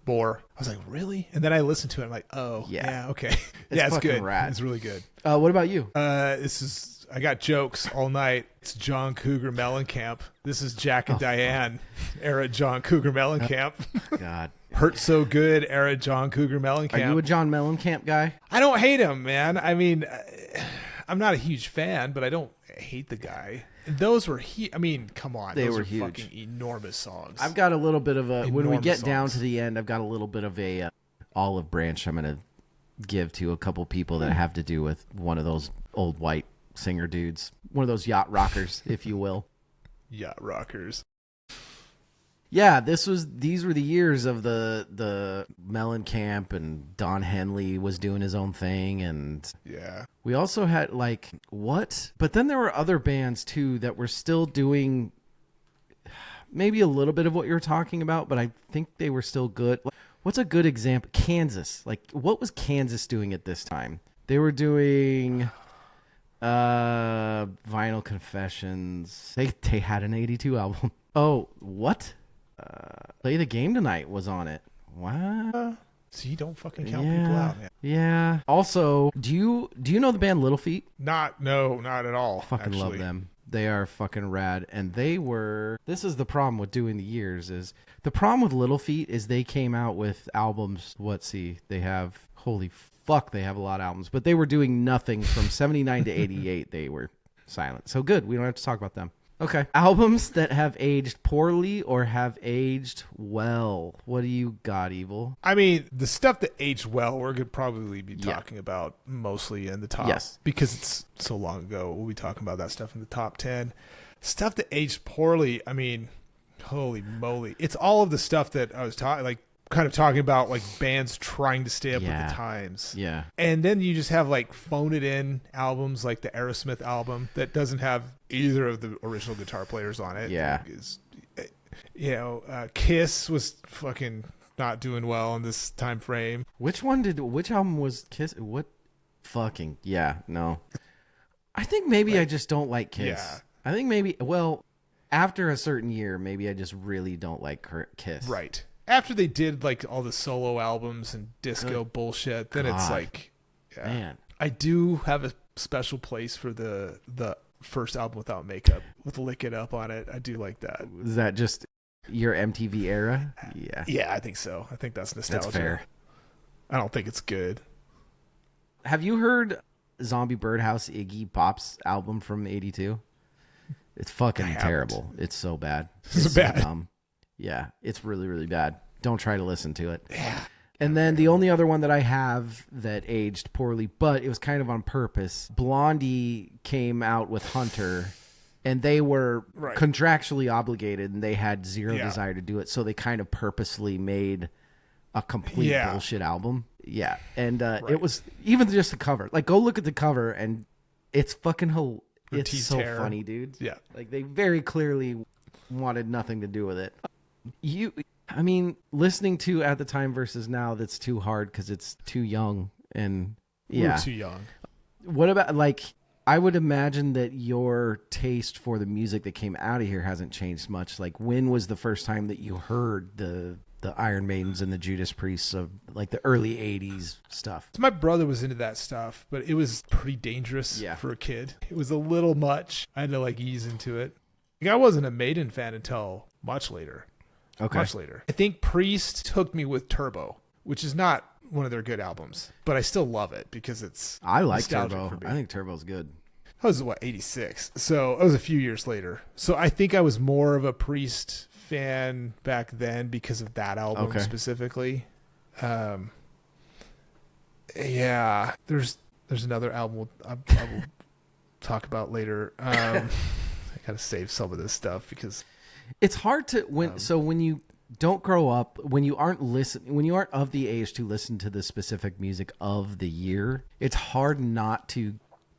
Bore, I was like, really? And then I listened to it. I'm like, oh, yeah, okay. It's good. Rad. It's really good. What about you? I got jokes all night. It's John Cougar Mellencamp. This is Jack and Diane era John Cougar Mellencamp. God. Hurt So Good era John Cougar Mellencamp. Are you a John Mellencamp guy? I don't hate him, man. I mean, I'm not a huge fan, but I don't hate the guy. Those were I mean, come on. They those were are huge. Fucking enormous songs. I've got a little bit of a, when we get down to the end, I've got a little bit of a olive branch I'm going to give to a couple people that have to do with one of those old white singer dudes. One of those yacht rockers, if you will. Yacht rockers. Yeah, these were the years of the Mellencamp, and Don Henley was doing his own thing, and we also had but then there were other bands too that were still doing maybe a little bit of what you're talking about, but I think they were still good. What's a good example? Kansas. Like, what was Kansas doing at this time? They were doing Vinyl Confessions. They had an 82 album. Oh, what? Play the Game Tonight was on it. What? So you don't fucking count people out, man. Yeah. Also, do you know the band Little Feat? Not at all. Fucking love them. They are fucking rad. And this is the problem with doing the years is the problem with Little Feat is they came out with albums. They have, holy fuck, they have a lot of albums, but they were doing nothing from 79 to 88. They were silent. So good. We don't have to talk about them. Okay. Albums that have aged poorly or have aged well. What do you got, Evil? I mean, the stuff that aged well, we're going to probably be talking about mostly in the top. Yes. Because it's so long ago. We'll be talking about that stuff in the top 10. Stuff that aged poorly, I mean, holy moly. It's all of the stuff that I was talking about, like bands trying to stay up with the times. Yeah. And then you just have like phone it in albums like the Aerosmith album that doesn't have either of the original guitar players on it. Yeah. Kiss was fucking not doing well in this time frame. Which album was Kiss? What fucking, no. I think maybe I just don't like Kiss. Yeah. I think maybe, after a certain year, maybe I just really don't like Kiss. Right. After they did like all the solo albums and disco bullshit, then it's like, man, I do have a special place for the first album without makeup with Lick It Up on it. I do like that. Is that just your MTV era? Yeah. Yeah, I think so. I think that's nostalgia. That's fair. I don't think it's good. Have you heard Zombie Birdhouse Iggy Pop's album from 82? It's fucking terrible. It's so bad. It's bad. So dumb. Yeah, it's really, really bad. Don't try to listen to it. Yeah. And then the only other one that I have that aged poorly, but it was kind of on purpose, Blondie came out with Hunter, and they were contractually obligated, and they had zero desire to do it, so they kind of purposely made a complete bullshit album. Yeah, and it was even just the cover. Like, go look at the cover, and it's fucking it's so funny, dude. Yeah. Like, they very clearly wanted nothing to do with it. Listening to At the Time versus Now, that's too hard because it's too young. And we're too young. What about, I would imagine that your taste for the music that came out of here hasn't changed much. Like, when was the first time that you heard the Iron Maidens and the Judas Priests of like the early 80s stuff? My brother was into that stuff, but it was pretty dangerous for a kid. It was a little much. I had to ease into it. I wasn't a Maiden fan until much later. Okay. Much later. I think Priest hooked me with Turbo, which is not one of their good albums, but I still love it because it's I like Turbo. I think Turbo's good. That was 86. So it was a few years later. So I think I was more of a Priest fan back then because of that album specifically. Yeah, there's another album I will talk about later. I gotta save some of this stuff because it's hard to when you don't grow up, when you aren't of the age to listen to the specific music of the year, it's hard not to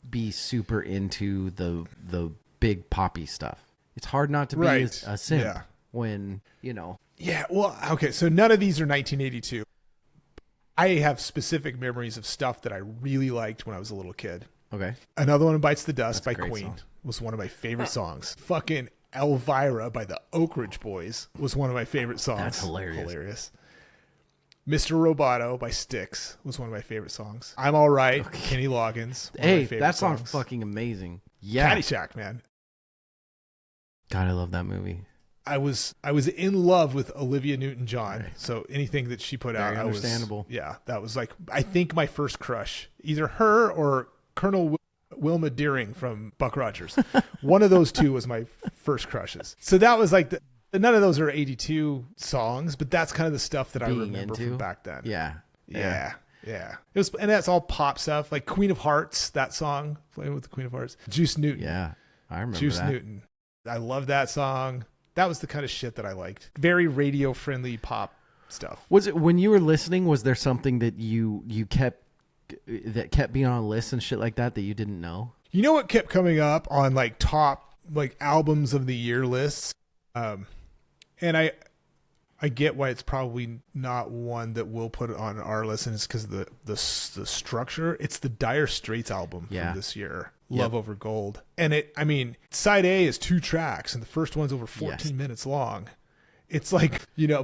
be super into the big poppy stuff. It's hard not to be a simp when, Yeah, well, okay, so none of these are 1982. I have specific memories of stuff that I really liked when I was a little kid. Okay. Another One Bites the Dust by Queen song. Was one of my favorite songs. Fucking Elvira by the Oak Ridge Boys was one of my favorite songs. That's hilarious. Mr. Roboto by Styx was one of my favorite sons. I'm All Right, Kenny Loggins. Hey, that song's fucking amazing. Yeah. Caddyshack, man. God, I love that movie. I was in love with Olivia Newton-John. Right. So anything that she put out, understandable. That was I think my first crush. Either her or Colonel Wilma Deering from Buck Rogers. One of those two was my first crushes. So that was none of those are 82 songs, but that's kind of the stuff that I remember from back then. Yeah. It was, and that's all pop stuff, like Queen of Hearts, that song, playing with the Queen of Hearts. Juice Newton. Yeah, I remember Juice that. Newton. I love that song. That was the kind of shit that I liked. Very radio-friendly pop stuff. Was it, when you were listening, was there something that you kept being on a list and shit like that you didn't know? You know what kept coming up on top albums of the year lists? And I get why it's probably not one that we'll put on our list, and it's because of the structure. It's the Dire Straits album from this year, Love Over Gold. And side A is 2 tracks and the first one's over 14 minutes long. It's like,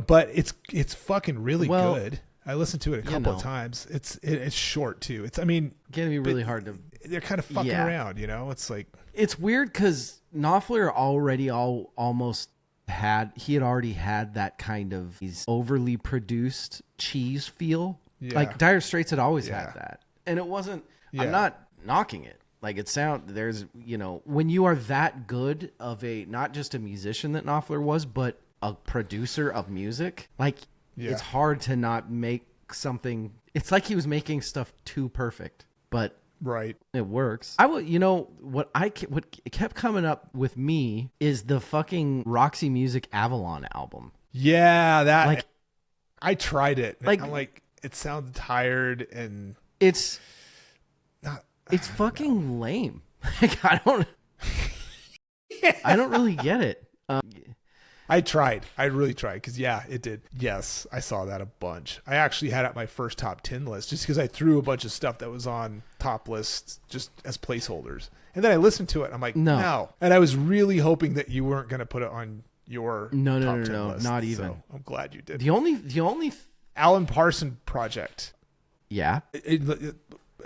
but it's fucking really good. I listened to it a couple of times. It's short too. It's gonna be really hard to. They're kind of fucking around, It's like it's weird because Knopfler already almost had already had that kind of overly produced cheese feel. Yeah. Like Dire Straits had always had that, and it wasn't. Yeah. I'm not knocking it. Like there's when you are that good of not just a musician that Knopfler was, but a producer of music, like. Yeah. It's hard to not make something. It's like he was making stuff too perfect, but it works. What kept coming up with me is the fucking Roxy Music Avalon album. Yeah, that I tried it. Like I'm like, it sounded tired and it's fucking lame. Like I don't really get it. I tried. I really tried because, it did. Yes, I saw that a bunch. I actually had it at my first top 10 list just because I threw a bunch of stuff that was on top lists just as placeholders. And then I listened to it. And I'm like, no. And I was really hoping that you weren't going to put it on your top 10 list. Not even. So I'm glad you did. The only Alan Parsons Project. Yeah.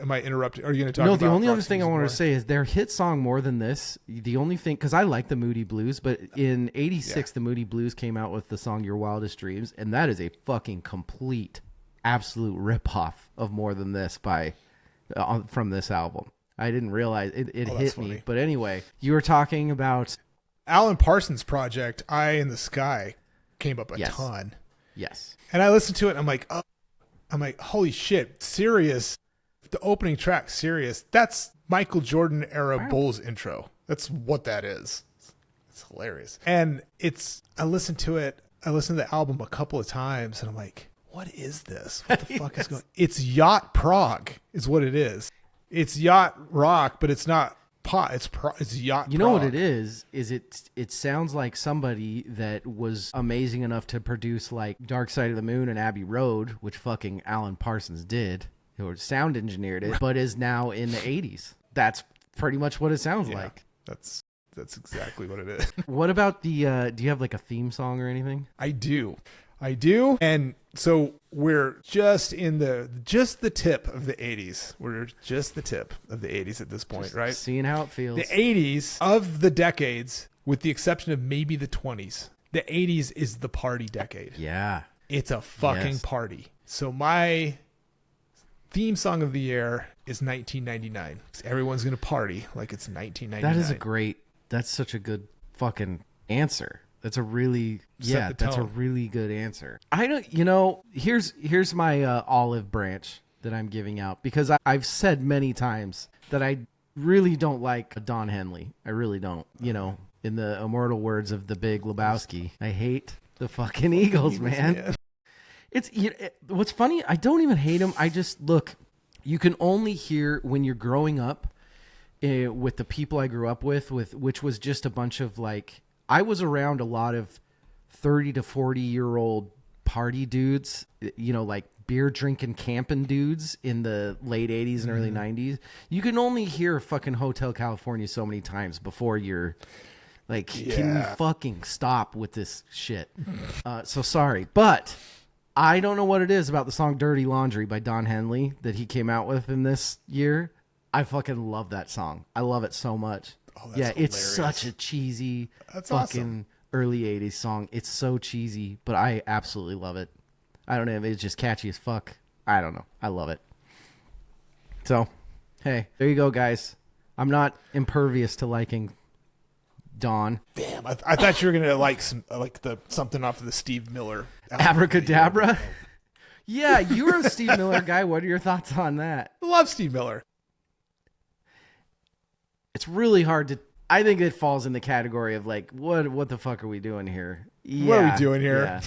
Am I interrupting? Are you going to talk about the only other thing I want to say is their hit song More Than This. The only thing, because I like the Moody Blues, but in 86, the Moody Blues came out with the song Your Wildest Dreams, and that is a fucking complete, absolute ripoff of More Than This from this album. I didn't realize it hit me. But anyway, you were talking about Alan Parsons Project, Eye in the Sky, came up a ton. Yes. And I listened to it, and I'm like, holy shit, Sirius. The opening track, Sirius, that's Michael Jordan era Bulls intro. That's what that is. It's hilarious. And I listened to the album a couple of times and I'm like, what is this? What the fuck is going on? It's yacht prog is what it is. It's yacht rock, but it's not pop. It's yacht You know prog. What it is it sounds like somebody that was amazing enough to produce like Dark Side of the Moon and Abbey Road, which fucking Alan Parsons did. Or sound engineered it, but is now in the 80s. That's pretty much what it sounds like. That's exactly what it is. What about the do you have like a theme song or anything? I do. And so we're just the tip of the 80s. We're just the tip of the 80s at this point, right? Seeing how it feels. The 80s of the decades, with the exception of maybe the 20s, the 80s is the party decade. Yeah. It's a fucking party. So my theme song of the year is 1999. Everyone's going to party like it's 1999. That's such a good fucking answer. That's a really, that's a really good answer. I don't, here's my olive branch that I'm giving out because I've said many times that I really don't like Don Henley. I really don't, in the immortal words of the Big Lebowski, I hate the fucking Eagles, man. It's what's funny. I don't even hate him. I just look. You can only hear when you're growing up with the people I grew up with which was just a bunch of like. I was around a lot of 30 to 40-year-old party dudes. Like beer drinking, camping dudes in the late 80s and early 90s. You can only hear fucking Hotel California so many times before you're. Like, can you fucking stop with this shit? So sorry, but. I don't know what it is about the song Dirty Laundry by Don Henley that he came out with in this year. I fucking love that song. I love it so much. Oh, that's hilarious. It's such a cheesy fucking early 80s song. It's so cheesy, but I absolutely love it. I don't know. It's just catchy as fuck. I don't know. I love it. So, hey, there you go, guys. I'm not impervious to liking Dawn. Damn, I thought you were gonna like something off of the Steve Miller Abracadabra. Yeah, you were a Steve Miller guy. What are your thoughts on that? I love Steve Miller. It's really hard to. I think it falls in the category of like, what the fuck are we doing here? Yeah, what are we doing here?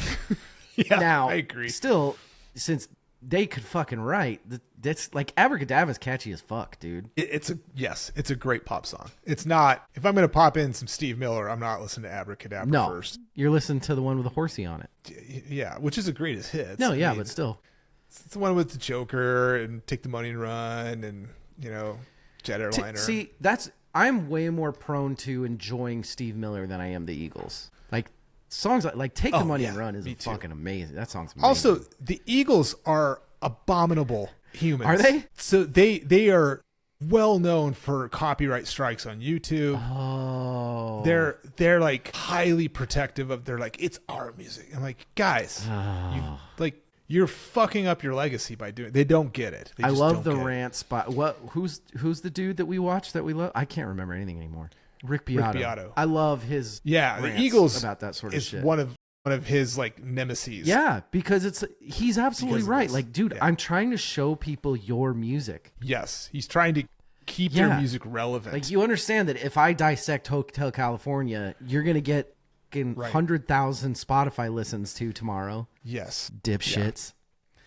Yeah. Now, I agree. Still, since they could fucking write, that's like Abracadabra's catchy as fuck, dude. It's a great pop song. It's not. If I'm gonna pop in some Steve Miller, I'm not listening to Abracadabra first. You're listening to the one with the horsey on it. Yeah, which is a greatest hits. No, yeah, but still, it's the one with the Joker and Take the Money and Run, and jet airliner. See, I'm way more prone to enjoying Steve Miller than I am the Eagles. Like songs like "Take the Money and Run" is fucking amazing. That song's amazing. Also, the Eagles are abominable humans. Are they? So they are well known for copyright strikes on YouTube. Oh, They're like highly protective of their like it's our music. I'm like, guys, you're fucking up your legacy by doing. They don't get it. I love the rant spot. Who's the dude that we watch that we love? I can't remember anything anymore. Rick Beato. I love his the Eagles about that sort of shit. One of his like nemesis. Yeah, because he's absolutely right. Like, dude, I'm trying to show people your music. Yes, he's trying to keep their music relevant. Like, you understand that if I dissect Hotel California, you're gonna get 100,000 Spotify listens to tomorrow. Yes, dipshits.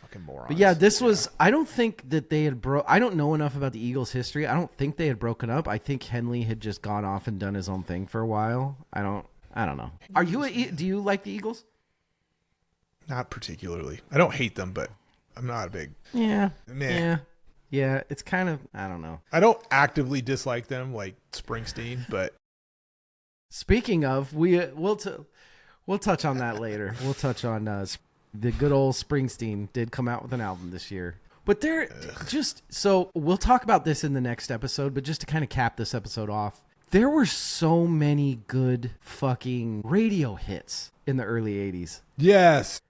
Fucking morons. But yeah, this was. I don't think that they had I don't know enough about the Eagles' history. I don't think they had broken up. I think Henley had just gone off and done his own thing for a while. I don't know. Do you like the Eagles? Not particularly. I don't hate them, but I'm not a big. Yeah. It's kind of. I don't know. I don't actively dislike them like Springsteen, but. Speaking of, we'll touch on that later. We'll touch on the good old Springsteen did come out with an album this year. But so we'll talk about this in the next episode, but just to kind of cap this episode off, there were so many good fucking radio hits in the early 80s. Yes.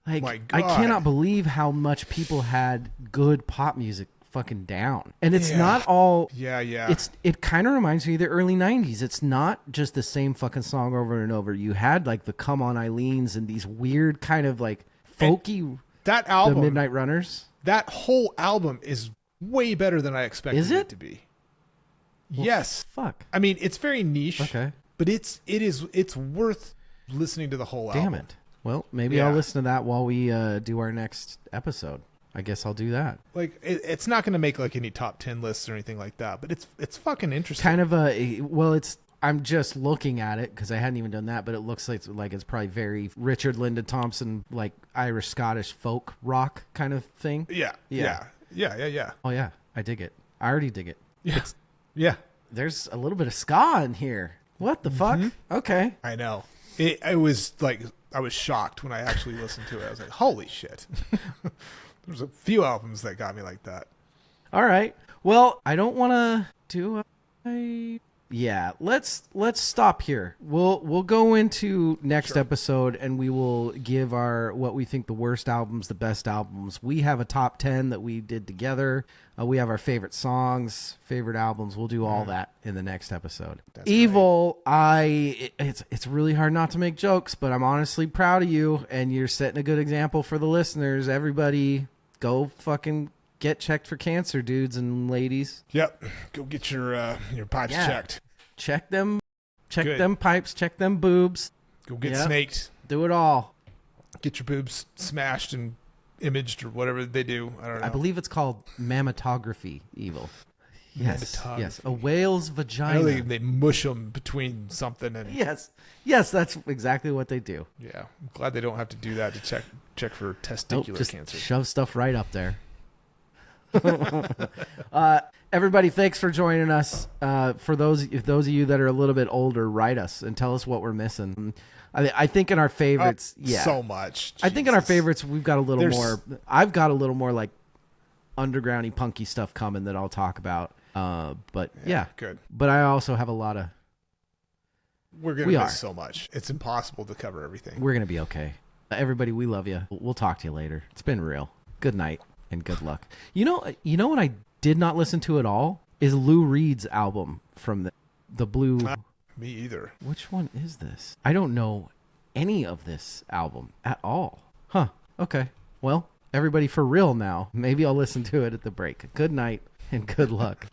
Like, my God. I cannot believe how much people had good pop music fucking down. And it's not all it kind of reminds me of the early 90s. It's not just the same fucking song over and over. You had like the Come On Eileen's and these weird kind of like folky and that album, the Midnight Runners. That whole album is way better than I expected it to be. Well, yes. Fuck. I mean, it's very niche. Okay. But it's worth listening to the whole album. Damn it. Well, maybe I'll listen to that while we do our next episode. I guess I'll do that. Like, it's not going to make like any top 10 lists or anything like that, but it's fucking interesting. Kind of I'm just looking at it because I hadn't even done that, but it looks like it's probably very Richard Lyndon Thompson, like Irish Scottish folk rock kind of thing. Yeah. Oh yeah, I dig it. I already dig it. Yeah. There's a little bit of ska in here. What the fuck? Okay. I know. It was like I was shocked when I actually listened to it. I was like, holy shit. There's a few albums that got me like that. All right. Well, I don't want to do let's stop here. We'll go into next episode and we will give what we think the worst albums, the best albums. We have a top 10 that we did together. We have our favorite songs, favorite albums. We'll do all that in the next episode. That's Evil, right. It's really hard not to make jokes, but I'm honestly proud of you and you're setting a good example for the listeners. Everybody go fucking get checked for cancer, dudes and ladies. Yep. Go get your pipes checked. Check them pipes, check them boobs. Go get snaked. Do it all. Get your boobs smashed and imaged or whatever they do. I don't know. I believe it's called mammatography, Evil. Yes. A whale's vagina. I know they mush them between something and Yes, that's exactly what they do. Yeah. I'm glad they don't have to do that to check for testicular cancer. Shove stuff right up there. Everybody, thanks for joining us. For those of you that are a little bit older, write us and tell us what we're missing. I think in our favorites, so much. I think in our favorites, we've got a little more. I've got a little more like undergroundy, punky stuff coming that I'll talk about. But good. But I also have a lot of. We're gonna miss so much. It's impossible to cover everything. We're gonna be okay. Everybody, we love you. We'll talk to you later. It's been real. Good night and good luck. You know what I did not listen to at all is Lou Reed's album from the Blue. Me either. Which one is this? I don't know any of this album at all. Huh. Okay. Well, everybody for real now. Maybe I'll listen to it at the break. Good night and good luck.